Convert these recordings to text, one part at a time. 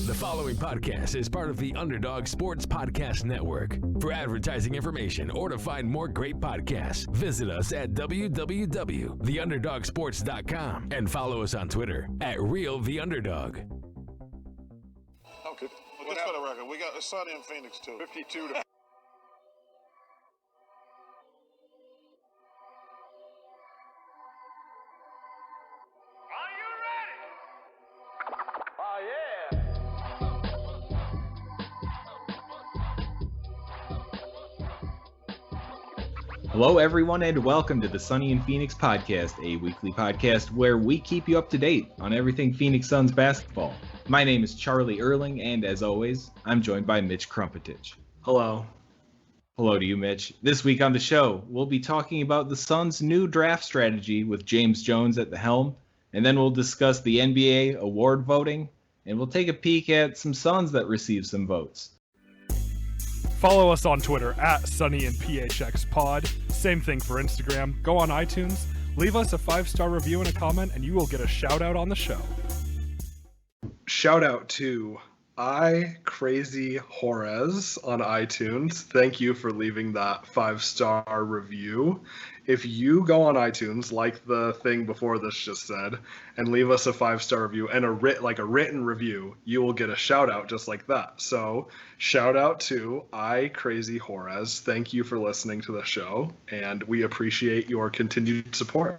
The following podcast is part of the Underdog Sports Podcast Network. For advertising information or to find more great podcasts, visit us at www.theunderdogsports.com and follow us on Twitter at RealTheUnderdog. Okay. Well, just for the record, we got Sunny in Phoenix too. 52 to. Hello, everyone, and welcome to the Sunny in Phoenix podcast, a weekly podcast where we keep you up to date on everything Phoenix Suns basketball. My name is Charlie Erling, and as always, I'm joined by Mitch Krumpetich. Hello. Hello to you, Mitch. This week on the show, we'll be talking about the Suns' new draft strategy with James Jones at the helm, and then we'll discuss the NBA award voting, and we'll take a peek at some Suns that received some votes. Follow us on Twitter at SunnyandPHXPod. Same thing for Instagram. Go on iTunes, leave us a 5-star review and a comment, and you will get a shout out on the show. Shout out to Crazy Juarez on iTunes. Thank you for leaving that 5-star review. If you go on iTunes, like the thing before this just said, and leave us a 5-star review and a written review, you will get a shout out just like that. So shout out to Crazy Juarez. Thank you for listening to the show, and we appreciate your continued support.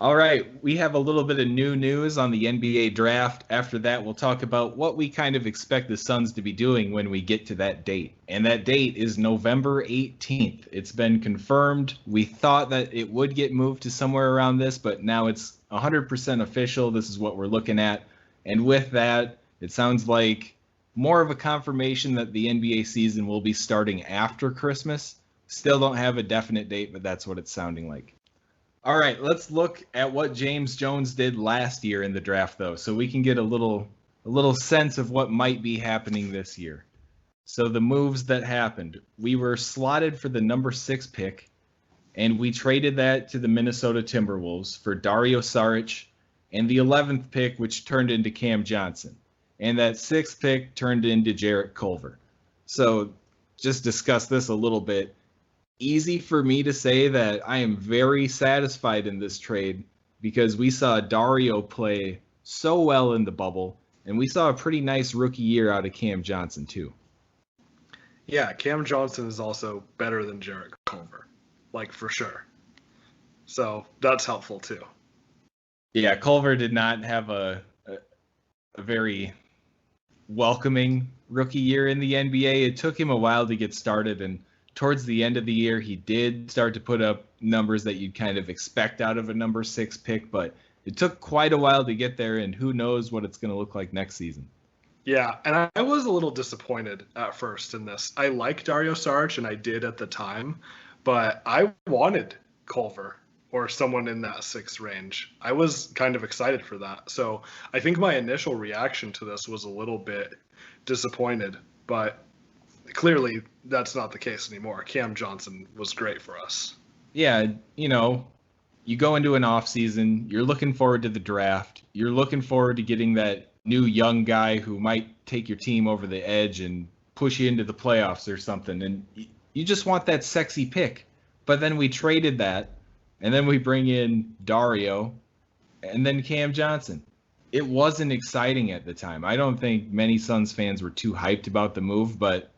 All right, we have a little bit of new news on the NBA draft. After that, we'll talk about what we kind of expect the Suns to be doing when we get to that date. And that date is November 18th. It's been confirmed. We thought that it would get moved to somewhere around this, but now it's 100% official. This is what we're looking at. And with that, it sounds like more of a confirmation that the NBA season will be starting after Christmas. Still don't have a definite date, but that's what it's sounding like. All right, let's look at what James Jones did last year in the draft, though, so we can get a little sense of what might be happening this year. So the moves that happened, we were slotted for the number 6 pick, and we traded that to the Minnesota Timberwolves for Dario Saric, and the 11th pick, which turned into Cam Johnson, and that 6th pick turned into Jarrett Culver. So just discuss this a little bit. Easy for me to say that I am very satisfied in this trade because we saw Dario play so well in the bubble, and we saw a pretty nice rookie year out of Cam Johnson too. Yeah, Cam Johnson is also better than Jarrett Culver, for sure. So that's helpful too. Yeah, Culver did not have a very welcoming rookie year in the NBA. It took him a while to get started, and towards the end of the year, he did start to put up numbers that you'd kind of expect out of a number 6 pick, but it took quite a while to get there, and who knows what it's going to look like next season. Yeah, and I was a little disappointed at first in this. I like Dario Saric, and I did at the time, but I wanted Culver or someone in that 6 range. I was kind of excited for that. So I think my initial reaction to this was a little bit disappointed, but clearly that's not the case anymore. Cam Johnson was great for us. Yeah, you go into an off season, you're looking forward to the draft, you're looking forward to getting that new young guy who might take your team over the edge and push you into the playoffs or something, and you just want that sexy pick. But then we traded that, and then we bring in Dario, and then Cam Johnson. It wasn't exciting at the time. I don't think many Suns fans were too hyped about the move, but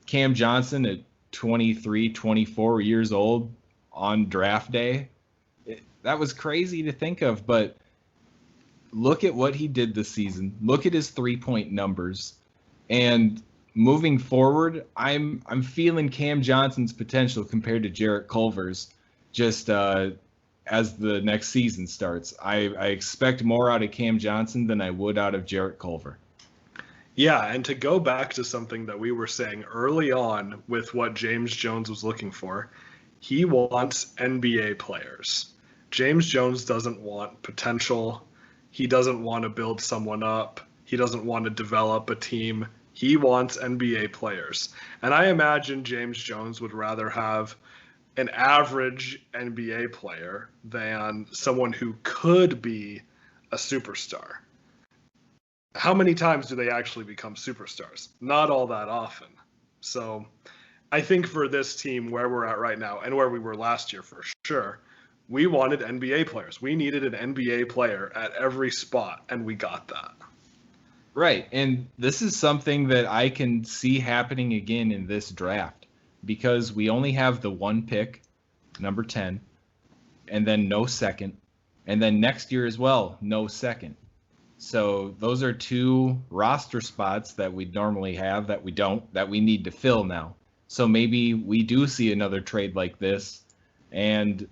Cam Johnson at 23, 24 years old on draft day, that was crazy to think of, but look at what he did this season. Look at his 3-point numbers. And moving forward, I'm feeling Cam Johnson's potential compared to Jarrett Culver's just as the next season starts. I expect more out of Cam Johnson than I would out of Jarrett Culver. Yeah, and to go back to something that we were saying early on with what James Jones was looking for, he wants NBA players. James Jones doesn't want potential. He doesn't want to build someone up. He doesn't want to develop a team. He wants NBA players. And I imagine James Jones would rather have an average NBA player than someone who could be a superstar. how many times do they actually become superstars? Not all that often. So I think for this team, where we're at right now and where we were last year for sure, we wanted NBA players. We needed an NBA player at every spot, and we got that. Right. And this is something that I can see happening again in this draft because we only have the one pick, number 10, and then no second. And then next year as well, no second. So those are two roster spots that we'd normally have that we don't, that we need to fill now. So maybe we do see another trade like this. And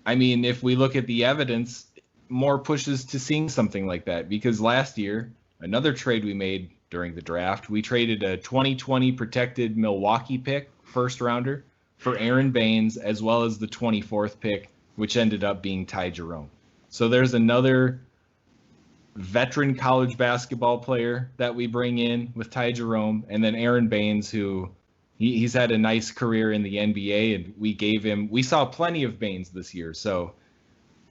I mean, if we look at the evidence, more pushes to seeing something like that, because last year, another trade we made during the draft, we traded a 2020 protected Milwaukee pick, first rounder, for Aaron Baines, as well as the 24th pick, which ended up being Ty Jerome. So there's another veteran college basketball player that we bring in with Ty Jerome, and then Aaron Baines, who he's had a nice career in the NBA, and we saw plenty of Baines this year. So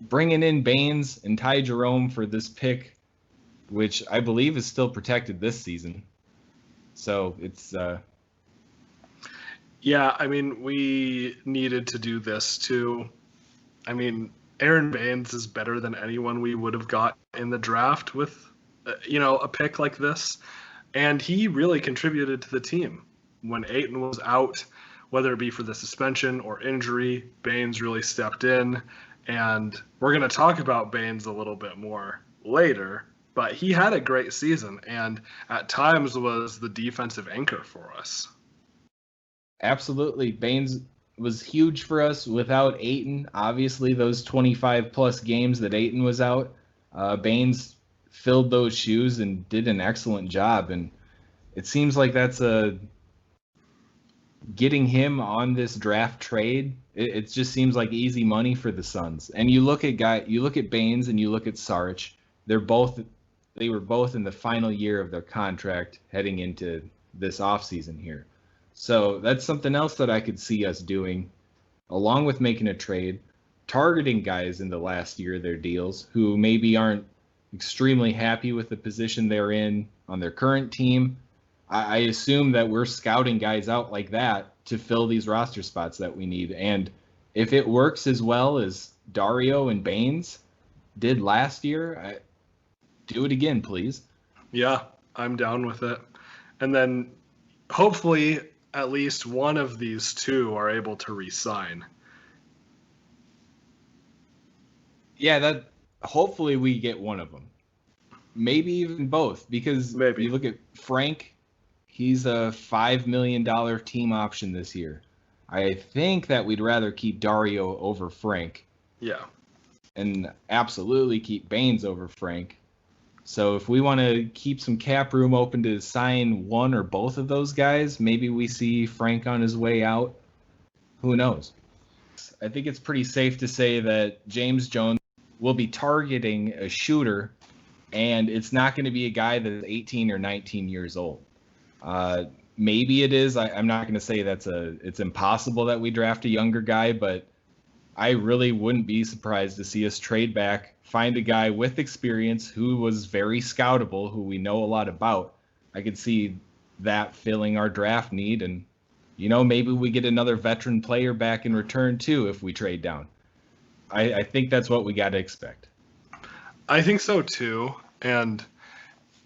bringing in Baines and Ty Jerome for this pick, which I believe is still protected this season. So it's yeah, I mean, we needed to do this too. I mean, Aaron Baines is better than anyone we would have got in the draft with, a pick like this. And he really contributed to the team. When Ayton was out, whether it be for the suspension or injury, Baines really stepped in. And we're going to talk about Baines a little bit more later, but he had a great season and at times was the defensive anchor for us. Absolutely. Baines was huge for us without Ayton. Obviously, those 25-plus games that Ayton was out, Baines filled those shoes and did an excellent job. And it seems like that's getting him on this draft trade. It just seems like easy money for the Suns. And you look at Baines and you look at Saric. They were both in the final year of their contract heading into this offseason here. So that's something else that I could see us doing, along with making a trade, targeting guys in the last year of their deals who maybe aren't extremely happy with the position they're in on their current team. I assume that we're scouting guys out like that to fill these roster spots that we need. And if it works as well as Dario and Baines did last year, do it again, please. Yeah, I'm down with it. And then hopefully at least one of these two are able to re-sign. Yeah, hopefully we get one of them. Maybe even both, because you look at Frank, he's a $5 million team option this year. I think that we'd rather keep Dario over Frank. Yeah. And absolutely keep Baines over Frank. So if we want to keep some cap room open to sign one or both of those guys, maybe we see Frank on his way out. Who knows? I think it's pretty safe to say that James Jones will be targeting a shooter, and it's not going to be a guy that's 18 or 19 years old. Maybe it is. I'm not going to say it's impossible that we draft a younger guy, but I really wouldn't be surprised to see us trade back, find a guy with experience who was very scoutable, who we know a lot about. I could see that filling our draft need, and maybe we get another veteran player back in return too if we trade down. I think that's what we got to expect. I think so too, and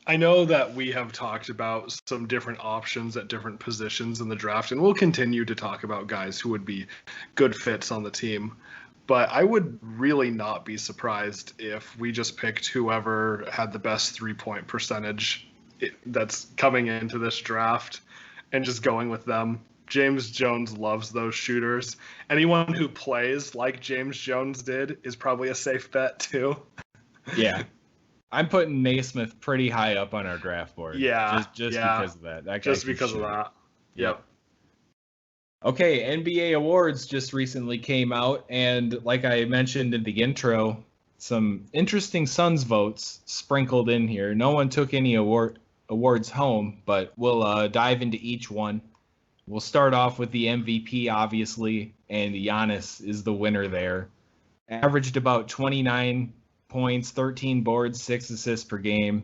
I know that we have talked about some different options at different positions in the draft, and we'll continue to talk about guys who would be good fits on the team. But I would really not be surprised if we just picked whoever had the best three-point percentage that's coming into this draft and just going with them. James Jones loves those shooters. Anyone who plays like James Jones did is probably a safe bet too. Yeah. I'm putting Naismith pretty high up on our draft board. Yeah. Just because of that. Just because of that. Yep. Okay, NBA awards just recently came out, and like I mentioned in the intro, some interesting Suns votes sprinkled in here. No one took any awards home, but we'll dive into each one. We'll start off with the MVP, obviously, and Giannis is the winner there. Averaged about 29 points, 13 boards, 6 assists per game.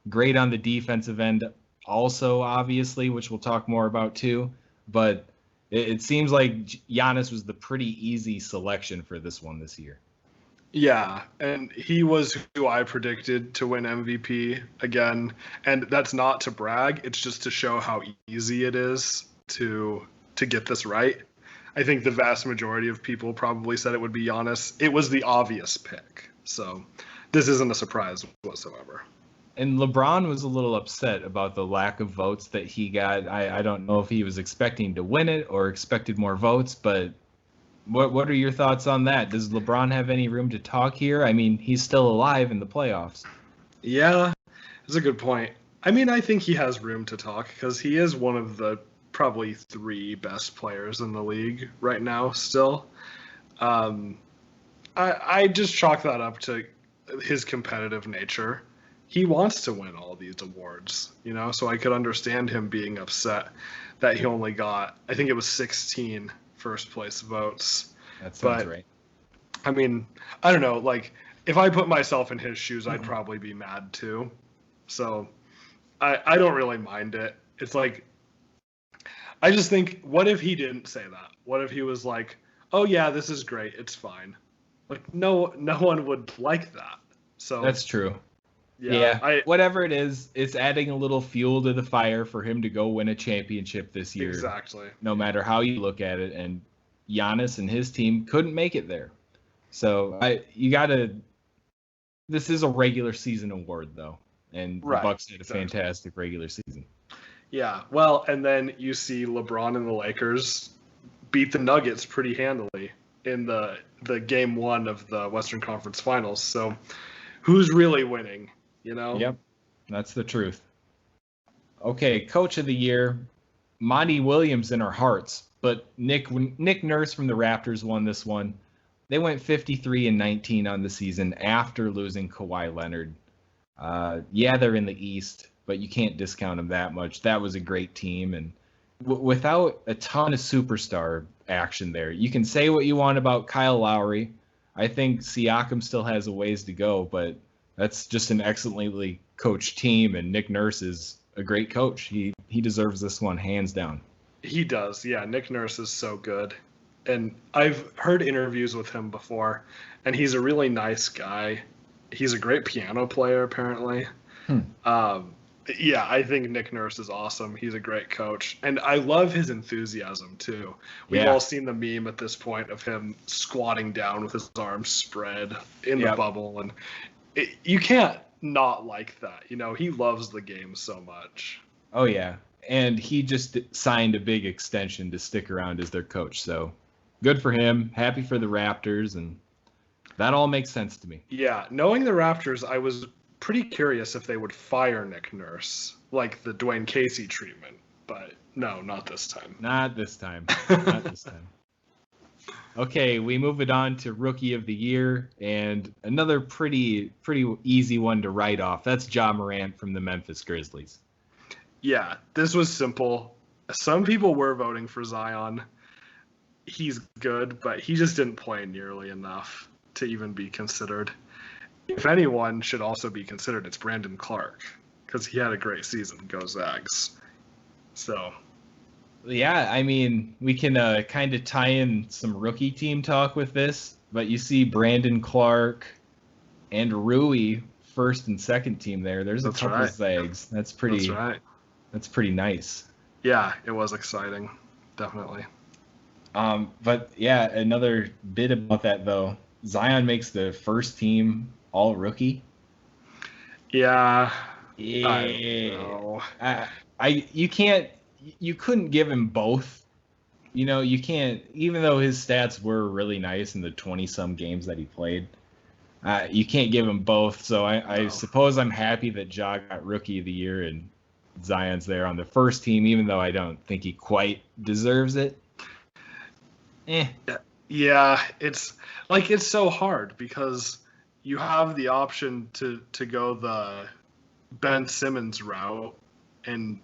Great on the defensive end also, obviously, which we'll talk more about too. But it seems like Giannis was the pretty easy selection for this one this year. Yeah, and he was who I predicted to win MVP again. And that's not to brag. It's just to show how easy it is to get this right. I think the vast majority of people probably said it would be Giannis. It was the obvious pick. So this isn't a surprise whatsoever. And LeBron was a little upset about the lack of votes that he got. I don't know if he was expecting to win it or expected more votes, but what are your thoughts on that? Does LeBron have any room to talk here? I mean, he's still alive in the playoffs. Yeah, that's a good point. I mean, I think he has room to talk because he is one of the probably 3 best players in the league right now still. I just chalk that up to his competitive nature. He wants to win all these awards, so I could understand him being upset that he only got, I think it was 16 first place votes. That sounds right. I mean, I don't know, like if I put myself in his shoes, I'd probably be mad too. So I don't really mind it. It's like, I just think, what if he didn't say that? What if he was like, oh yeah, this is great, it's fine. Like no one would like that. So that's true. Yeah, whatever it is, it's adding a little fuel to the fire for him to go win a championship this year. Exactly. No matter how you look at it, and Giannis and his team couldn't make it there. So this is a regular season award though, and the Bucks had a fantastic regular season. Yeah, well, and then you see LeBron and the Lakers beat the Nuggets pretty handily in the game 1 of the Western Conference Finals. So who's really winning? Yep, that's the truth. Okay, Coach of the Year, Monty Williams in our hearts, but Nick Nurse from the Raptors won this one. They went 53-19 on the season after losing Kawhi Leonard. They're in the East, but you can't discount them that much. That was a great team, and without a ton of superstar action there, you can say what you want about Kyle Lowry. I think Siakam still has a ways to go, but that's just an excellently coached team, and Nick Nurse is a great coach. He deserves this one hands down. He does. Yeah, Nick Nurse is so good. And I've heard interviews with him before, and he's a really nice guy. He's a great piano player, apparently. I think Nick Nurse is awesome. He's a great coach. And I love his enthusiasm, too. We've all seen the meme at this point of him squatting down with his arms spread in the bubble. And you can't not like that. He loves the game so much. Oh, yeah. And he just signed a big extension to stick around as their coach. So good for him. Happy for the Raptors. And that all makes sense to me. Yeah. Knowing the Raptors, I was pretty curious if they would fire Nick Nurse, like the Dwayne Casey treatment. But no, not this time. Not this time. Not this time. Okay, we move it on to Rookie of the Year, and another pretty easy one to write off. That's Ja Morant from the Memphis Grizzlies. Yeah, this was simple. Some people were voting for Zion. He's good, but he just didn't play nearly enough to even be considered. If anyone should also be considered, it's Brandon Clark, because he had a great season. Go Zags. So... yeah, I mean, we can kind of tie in some rookie team talk with this, but you see Brandon Clark and Rui first and second team there. There's a couple Zags. That's pretty nice. Yeah, it was exciting. Definitely. But yeah, another bit about that though. Zion makes the first team all rookie. Yeah. I you couldn't give him both. You can't, even though his stats were really nice in the 20-some games that he played, you can't give him both. So I suppose I'm happy that Ja got Rookie of the Year and Zion's there on the first team, even though I don't think he quite deserves it. Yeah, it's so hard because you have the option to go the Ben Simmons route and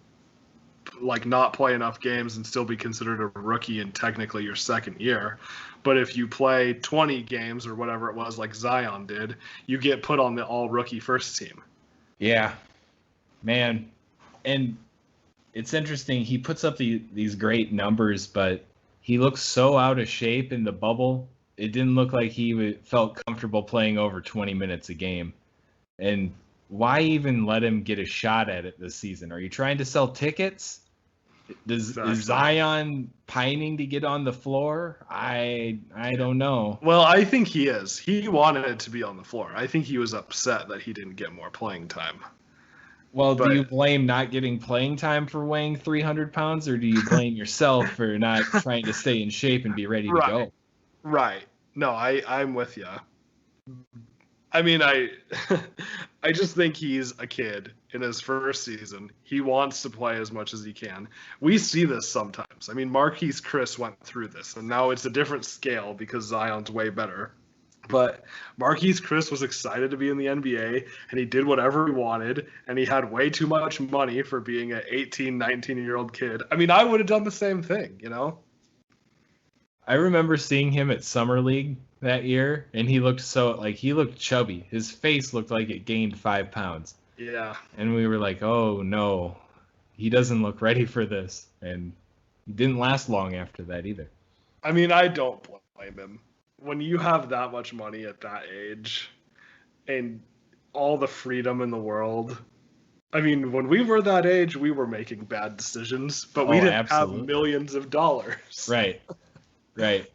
not play enough games and still be considered a rookie in technically your second year. But if you play 20 games or whatever it was like Zion did, you get put on the all rookie first team. Yeah. Man, and it's interesting. He puts up these great numbers, but he looks so out of shape in the bubble. It didn't look like he felt comfortable playing over 20 minutes a game. And why even let him get a shot at it this season? Are you trying to sell tickets? Is Zion pining to get on the floor? I don't know. Well, I think he is. He wanted to be on the floor. I think he was upset that he didn't get more playing time. Well, do you blame not getting playing time for weighing 300 pounds, or do you blame yourself for not trying to stay in shape and be ready to go? Right. No, I'm with you. I mean, I just think he's a kid in his first season. He wants to play as much as he can. We see this sometimes. I mean, Marquise Chris went through this, and now it's a different scale because Zion's way better. But Marquise Chris was excited to be in the NBA, and he did whatever he wanted, and he had way too much money for being an 18, 19-year-old kid. I mean, I would have done the same thing, you know? I remember seeing him at Summer League that year, and he looked he looked chubby. His face looked like it gained 5 pounds. Yeah. And we were like, oh no, he doesn't look ready for this. And he didn't last long after that either. I mean, I don't blame him. When you have that much money at that age and all the freedom in the world, I mean, when we were that age, we were making bad decisions, but we didn't have millions of dollars. Right. Right.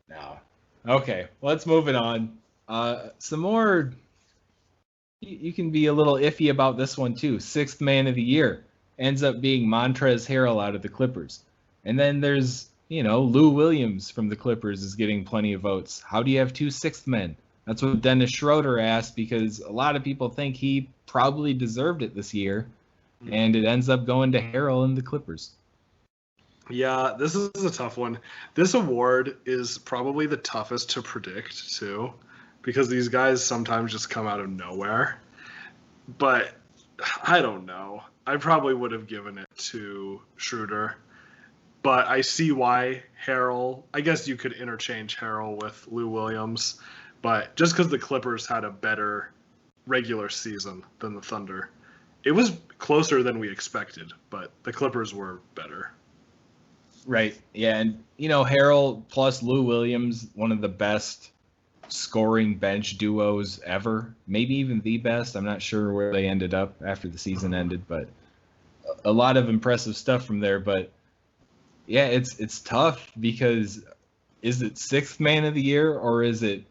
No. Okay, let's move it on. Some more. You can be a little iffy about this one too. 6th man of the year ends up being Montrezl Harrell out of the Clippers. And then there's, Lou Williams from the Clippers is getting plenty of votes. How do you have 2 6th men? That's what Dennis Schroeder asked, because a lot of people think he probably deserved it this year. And it ends up going to Harrell and the Clippers. Yeah, this is a tough one. This award is probably the toughest to predict, too, because these guys sometimes just come out of nowhere. But I don't know. I probably would have given it to Schroeder. But I see why Harrell, I guess you could interchange Harrell with Lou Williams, but just because the Clippers had a better regular season than the Thunder. It was closer than we expected, but the Clippers were better. Right. Yeah, and Harrell plus Lou Williams, one of the best scoring bench duos ever, maybe even the best. I'm not sure where they ended up after the season ended, but a lot of impressive stuff from there. But yeah, it's tough, because is it 6th man of the year or is it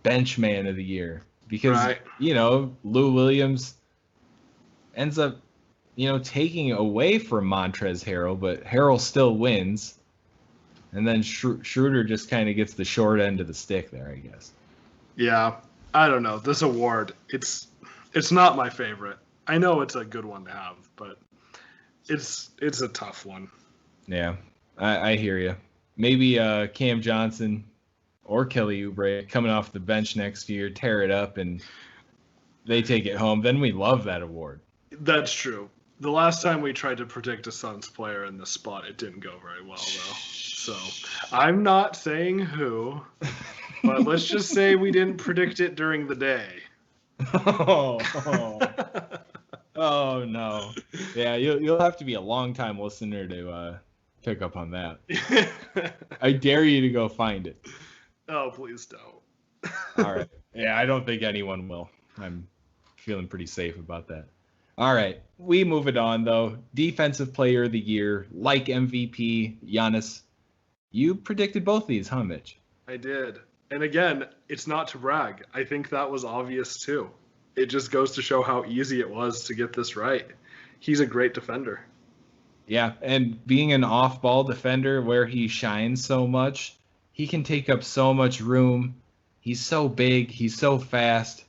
bench man of the year? Because Lou Williams ends up taking away from Montrezl Harrell, but Harrell still wins. And then Schroeder just kind of gets the short end of the stick there, I guess. Yeah, I don't know. This award, it's not my favorite. I know it's a good one to have, but it's a tough one. Yeah, I hear you. Maybe Cam Johnson or Kelly Oubre coming off the bench next year, tear it up, and they take it home. Then we love that award. That's true. The last time we tried to predict a Suns player in this spot, it didn't go very well, though. So I'm not saying who, but let's just say we didn't predict it during the day. Oh no. Yeah, you'll have to be a long-time listener to pick up on that. I dare you to go find it. Oh, please don't. All right. Yeah, I don't think anyone will. I'm feeling pretty safe about that. All right, we move it on, though. Defensive Player of the Year, like MVP, Giannis. You predicted both these, huh, Mitch? I did. And again, it's not to brag. I think that was obvious, too. It just goes to show how easy it was to get this right. He's a great defender. Yeah, and being an off-ball defender where he shines so much, he can take up so much room. He's so big. He's so fast.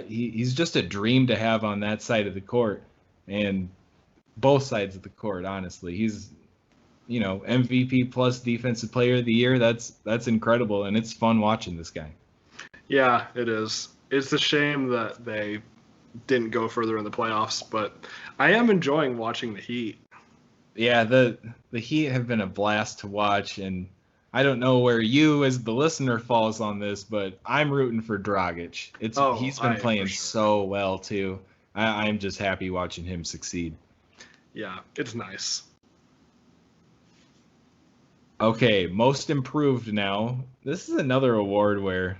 He's just a dream to have on that side of the court, and both sides of the court, honestly. He's, MVP plus Defensive Player of the Year. That's incredible, and it's fun watching this guy. Yeah, it is. It's a shame that they didn't go further in the playoffs, but I am enjoying watching the Heat. Yeah, the Heat have been a blast to watch, and I don't know where you as the listener falls on this, but I'm rooting for Dragic. He's been playing so well too. I'm just happy watching him succeed. Yeah, it's nice. Okay, most improved now. This is another award where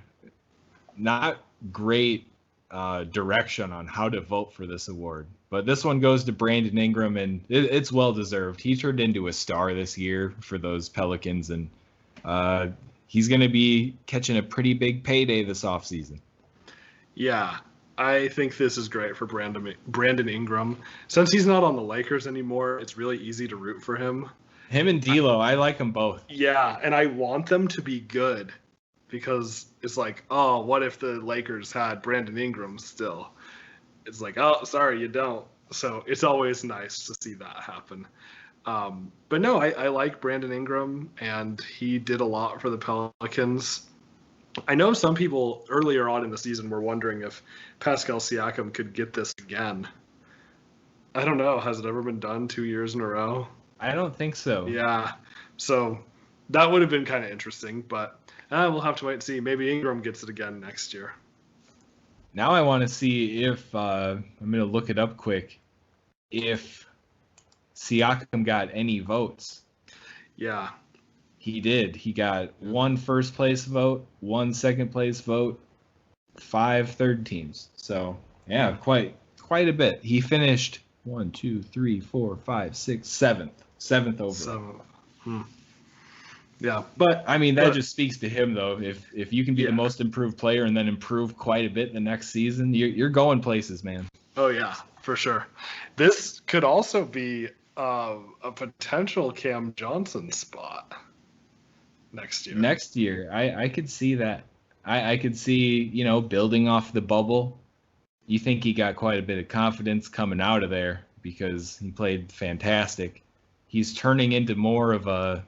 not great direction on how to vote for this award. But this one goes to Brandon Ingram, and it's well-deserved. He turned into a star this year for those Pelicans, and he's going to be catching a pretty big payday this offseason. Yeah, I think this is great for Brandon Ingram. Since he's not on the Lakers anymore, it's really easy to root for him. Him and D'Lo, I like them both. Yeah, and I want them to be good because it's like, oh, what if the Lakers had Brandon Ingram still? It's like, oh, sorry, you don't. So it's always nice to see that happen. But no, I like Brandon Ingram, and he did a lot for the Pelicans. I know some people earlier on in the season were wondering if Pascal Siakam could get this again. I don't know. Has it ever been done 2 years in a row? I don't think so. Yeah. So that would have been kind of interesting, but we'll have to wait and see. Maybe Ingram gets it again next year. Now I want to see if I'm going to look it up quick. If Siakam got any votes. Yeah. He did. He got 1 first place vote, 1 second place vote, 5 third teams. So yeah, quite a bit. He finished 1, 2, 3, 4, 5, 6, 7th overall. Yeah, but I mean that just speaks to him though. If you can be the most improved player and then improve quite a bit the next season, you're going places, man. Oh yeah, for sure. This could also be a potential Cam Johnson spot next year. Next year, I could see that. I could see, building off the bubble. You think he got quite a bit of confidence coming out of there because he played fantastic. He's turning into more of a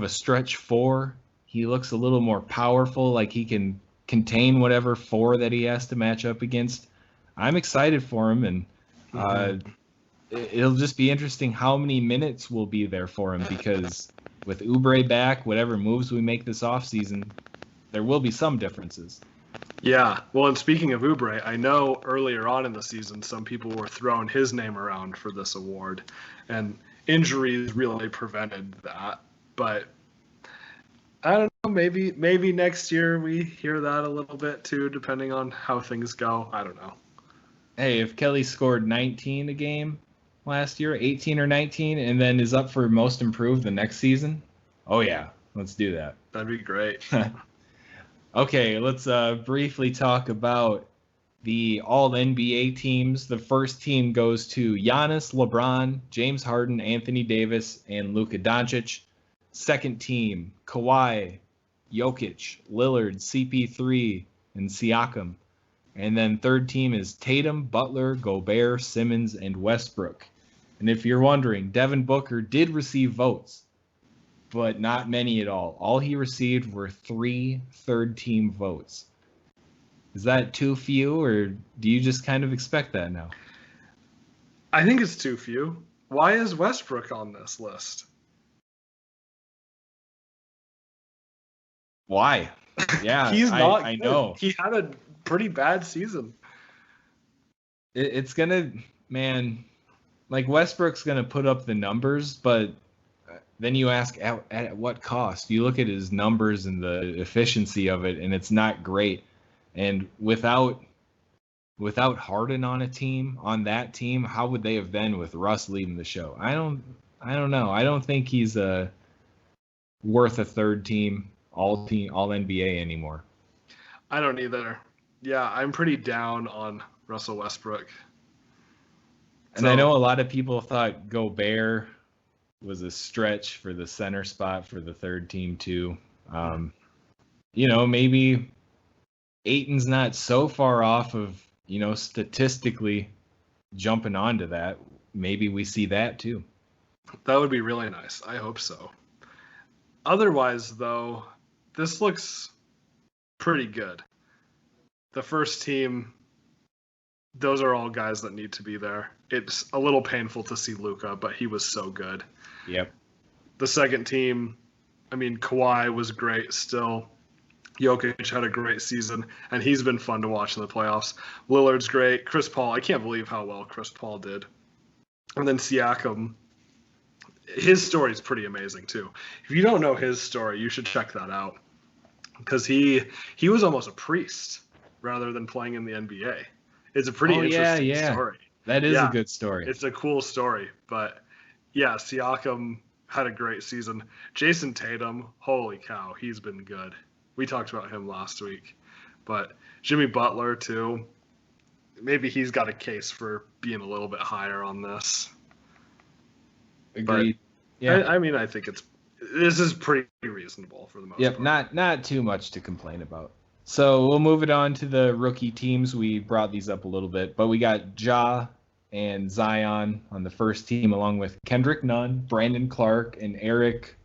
stretch 4. He looks a little more powerful, like he can contain whatever 4 that he has to match up against. I'm excited for him, and it'll just be interesting how many minutes will be there for him because with Oubre back, whatever moves we make this offseason, there will be some differences. Yeah, well, and speaking of Oubre, I know earlier on in the season some people were throwing his name around for this award, and injuries really prevented that. But I don't know, maybe next year we hear that a little bit too, depending on how things go. I don't know. Hey, if Kelly scored 19 a game last year, 18 or 19, and then is up for most improved the next season, oh yeah, let's do that. That'd be great. Okay, let's briefly talk about the All-NBA teams. The first team goes to Giannis, LeBron, James Harden, Anthony Davis, and Luka Doncic. Second team, Kawhi, Jokic, Lillard, CP3, and Siakam. And then third team is Tatum, Butler, Gobert, Simmons, and Westbrook. And if you're wondering, Devin Booker did receive votes, but not many at all. All he received were 3 third-team votes. Is that too few, or do you just kind of expect that now? I think it's too few. Why is Westbrook on this list? Why? Yeah, He's not. I know. He had a pretty bad season. It's gonna, man, like Westbrook's gonna put up the numbers, but then you ask at what cost? You look at his numbers and the efficiency of it, and it's not great. And without Harden on that team, how would they have been with Russ leading the show? I don't know. I don't think he's worth a third team, all NBA anymore. I don't either. Yeah, I'm pretty down on Russell Westbrook. And I know a lot of people thought Gobert was a stretch for the center spot for the third team too. Maybe Ayton's not so far off of, statistically jumping onto that. Maybe we see that too. That would be really nice. I hope so. Otherwise, though, this looks pretty good. The first team, those are all guys that need to be there. It's a little painful to see Luka, but he was so good. Yep. The second team, Kawhi was great still. Jokic had a great season, and he's been fun to watch in the playoffs. Lillard's great. Chris Paul, I can't believe how well Chris Paul did. And then Siakam, his story is pretty amazing too. If you don't know his story, you should check that out, because he was almost a priest rather than playing in the NBA. It's a pretty interesting story. That is a good story. It's a cool story, but yeah, Siakam had a great season. Jason Tatum, holy cow, he's been good. We talked about him last week, but Jimmy Butler too. Maybe he's got a case for being a little bit higher on this. Agreed. But, yeah, I mean, I think this is pretty reasonable for the most part. Yep, not too much to complain about. So we'll move it on to the rookie teams. We brought these up a little bit, but we got Ja and Zion on the first team, along with Kendrick Nunn, Brandon Clark, and Eric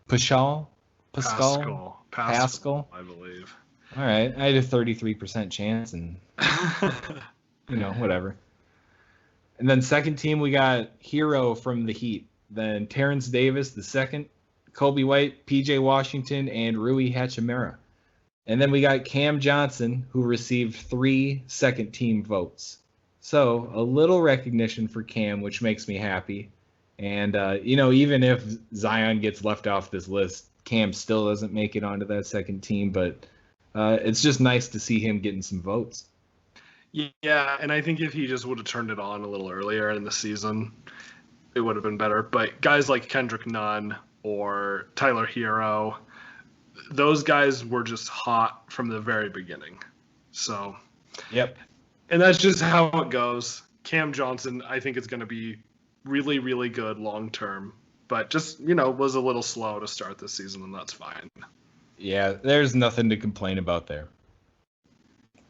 Pascal, I believe. All right, I had a 33% chance, and whatever. And then second team, we got Hero from the Heat, then Terrence Davis the second, Kobe White, PJ Washington, and Rui Hachimura. And then we got Cam Johnson, who received 3 second team votes. So a little recognition for Cam, which makes me happy. And, even if Zion gets left off this list, Cam still doesn't make it onto that second team. But it's just nice to see him getting some votes. Yeah, and I think if he just would have turned it on a little earlier in the season, it would have been better. But guys like Kendrick Nunn or Tyler Hero, those guys were just hot from the very beginning. So, yep. And that's just how it goes. Cam Johnson, I think, is going to be really, really good long term, but just, was a little slow to start this season, and that's fine. Yeah, there's nothing to complain about there.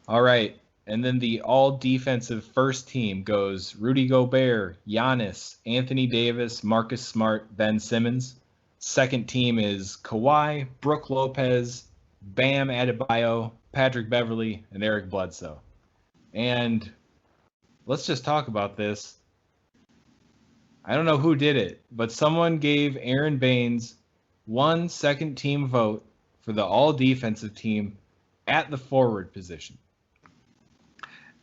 All right. And then the all-defensive first team goes Rudy Gobert, Giannis, Anthony Davis, Marcus Smart, Ben Simmons. Second team is Kawhi, Brook Lopez, Bam Adebayo, Patrick Beverley, and Eric Bledsoe. And let's just talk about this. I don't know who did it, but someone gave Aaron Baines 1 second team vote for the all-defensive team at the forward position.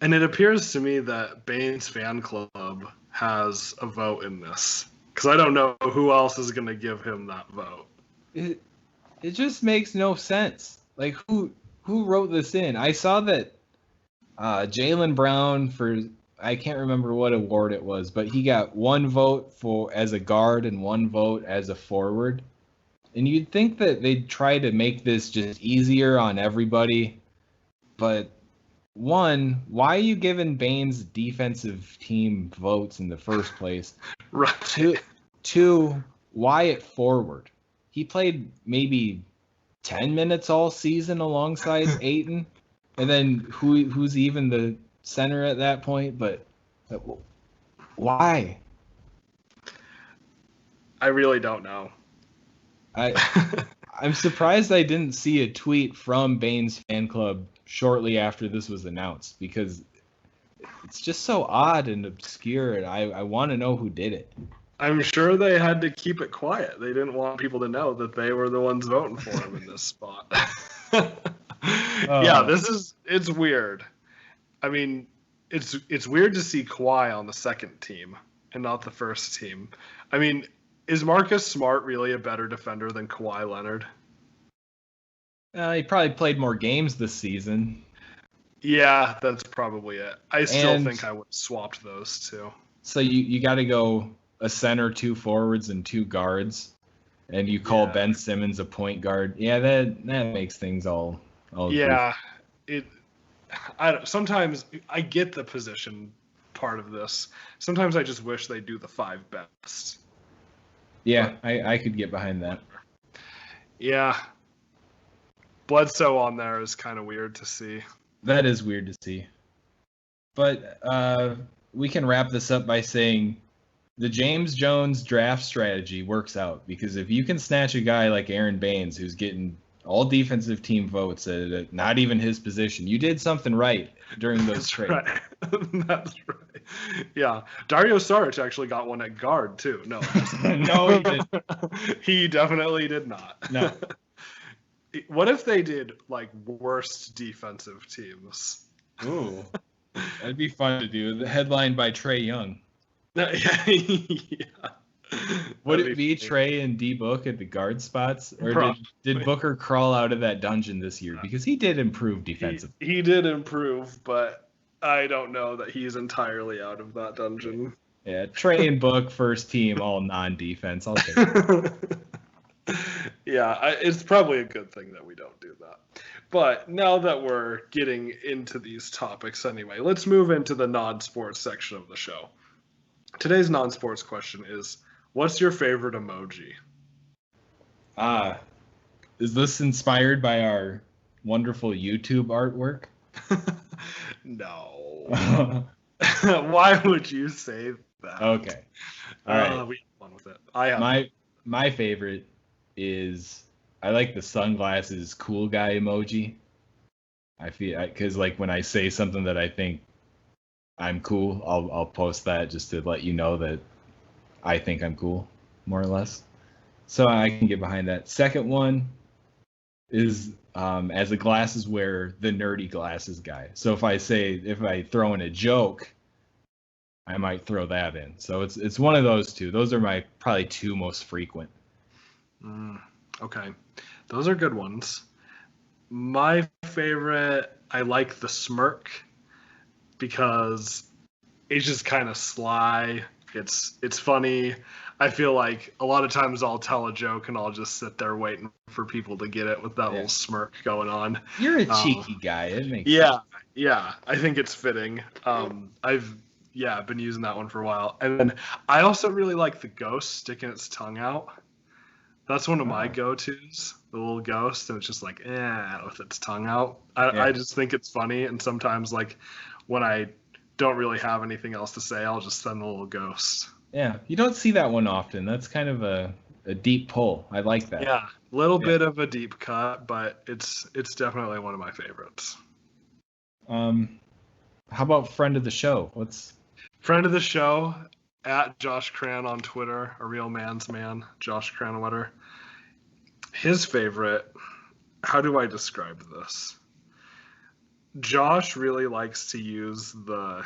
And it appears to me that Baines fan club has a vote in this, because I don't know who else is going to give him that vote. It just makes no sense. Like, who wrote this in? I saw that Jaylen Brown, for I can't remember what award it was, but he got 1 vote as a guard and 1 vote as a forward. And you'd think that they'd try to make this just easier on everybody, but one, why are you giving Baines defensive team votes in the first place? Right. Two, why at forward? He played maybe 10 minutes all season alongside Ayton, and then who's even the center at that point? But why? I really don't know. I'm surprised I didn't see a tweet from Baines fan club shortly after this was announced, because it's just so odd and obscure, and I want to know who did it. I'm sure they had to keep it quiet. They didn't want people to know that they were the ones voting for him in this spot. Yeah, it's weird. I mean, it's weird to see Kawhi on the second team and not the first team. I mean, is Marcus Smart really a better defender than Kawhi Leonard? He probably played more games this season. Yeah, that's probably it. I still think I would have swapped those two. So you got to go a center, 2 forwards, and 2 guards, and you call Ben Simmons a point guard. Yeah, that makes things all yeah. Sometimes I get the position part of this. Sometimes I just wish they do the 5 best. Yeah, I could get behind that. Yeah. Bledsoe on there is kind of weird to see. That is weird to see. But we can wrap this up by saying the James Jones draft strategy works out, because if you can snatch a guy like Aaron Baines, who's getting all defensive team votes at not even his position, you did something right during those trades. Right. That's right. Yeah. Dario Saric actually got one at guard, too. No. No, he didn't. He definitely did not. No. What if they did like worst defensive teams? Ooh, that'd be fun to do. The headline by Trae Young. Yeah. Would That'd it be funny. Trey and D Book at the guard spots, or Probably. did Booker crawl out of that dungeon this year? Because he did improve defensively. He did improve, but I don't know that he's entirely out of that dungeon. Yeah, Trey and Book first team, all non-defense. I'll take it. Yeah, it's probably a good thing that we don't do that. But now that we're getting into these topics anyway, let's move into the non-sports section of the show. Today's non-sports question is, what's your favorite emoji? Is this inspired by our wonderful YouTube artwork? No. Why would you say that? Okay. All right. We have fun with it. I have My favorite is, I like the sunglasses cool guy emoji. I feel, because like when I say something that I think I'm cool, I'll post that just to let you know that I think I'm cool, more or less. So I can get behind that. Second one is as a glasses wearer, the nerdy glasses guy. So if I throw in a joke, I might throw that in. So it's one of those two. Those are my probably two most frequent. Okay. Those are good ones. My favorite, I like the smirk because it's just kind of sly. It's funny. I feel like a lot of times I'll tell a joke and I'll just sit there waiting for people to get it with that little smirk going on. You're a cheeky guy. It makes Yeah, sense. yeah. I think it's fitting. I've been using that one for a while. And then I also really like the ghost sticking its tongue out. That's one of my go-tos, the little ghost, and it's just like, with its tongue out. I just think it's funny, and sometimes, like, when I don't really have anything else to say, I'll just send the little ghost. Yeah, you don't see that one often. That's kind of a deep pull. I like that. Yeah, little bit of a deep cut, but it's definitely one of my favorites. How about friend of the show? What's Friend of the show, at Josh Cran on Twitter, a real man's man, Josh Cranwetter. His favorite, how do I describe this? Josh really likes to use the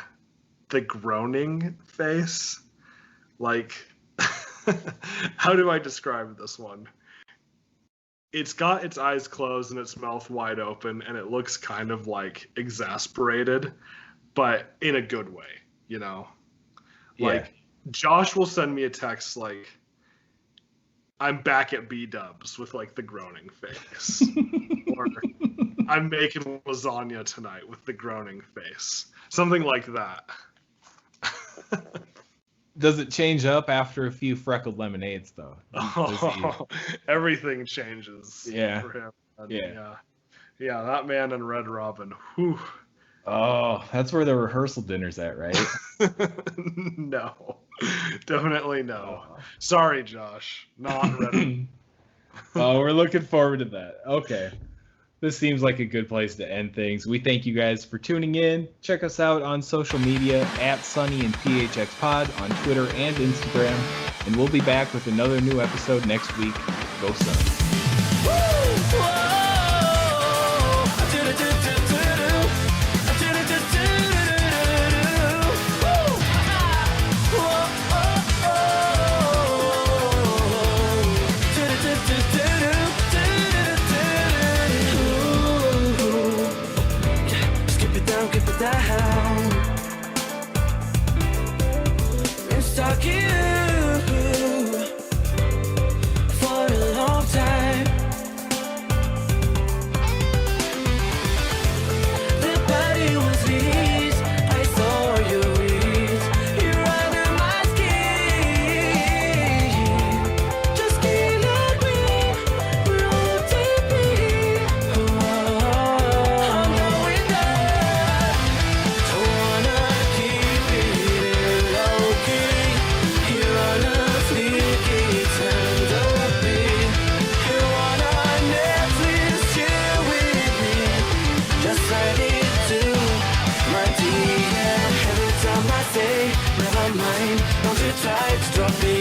groaning face. Like, how do I describe this one? It's got its eyes closed and its mouth wide open, and it looks kind of like exasperated, but in a good way, you know? Like, Josh will send me a text like, I'm back at B-dubs with like the groaning face. Or I'm making lasagna tonight with the groaning face. Something like that. Does it change up after a few freckled lemonades, though? Everything changes Yeah. for him. And Yeah. Yeah, that man and Red Robin. Whew. Oh, that's where the rehearsal dinner's at, right? No. Definitely no. Sorry, Josh. Not Red. Oh, we're looking forward to that. Okay. This seems like a good place to end things. We thank you guys for tuning in. Check us out on social media at Sunny and PHX Pod on Twitter and Instagram. And we'll be back with another new episode next week. Go Suns. Skip it down, skip it down. Been stuck in you for a long time. The body was released, I saw you reach. You're under my skin. Just can't let me roll deeply. I'm going down. Don't wanna keep it low key. You're on a sneaky tenderly. You wanna Netflix chill with me. Just slide it to my DM. Every time I say never mind, don't you try to drop it.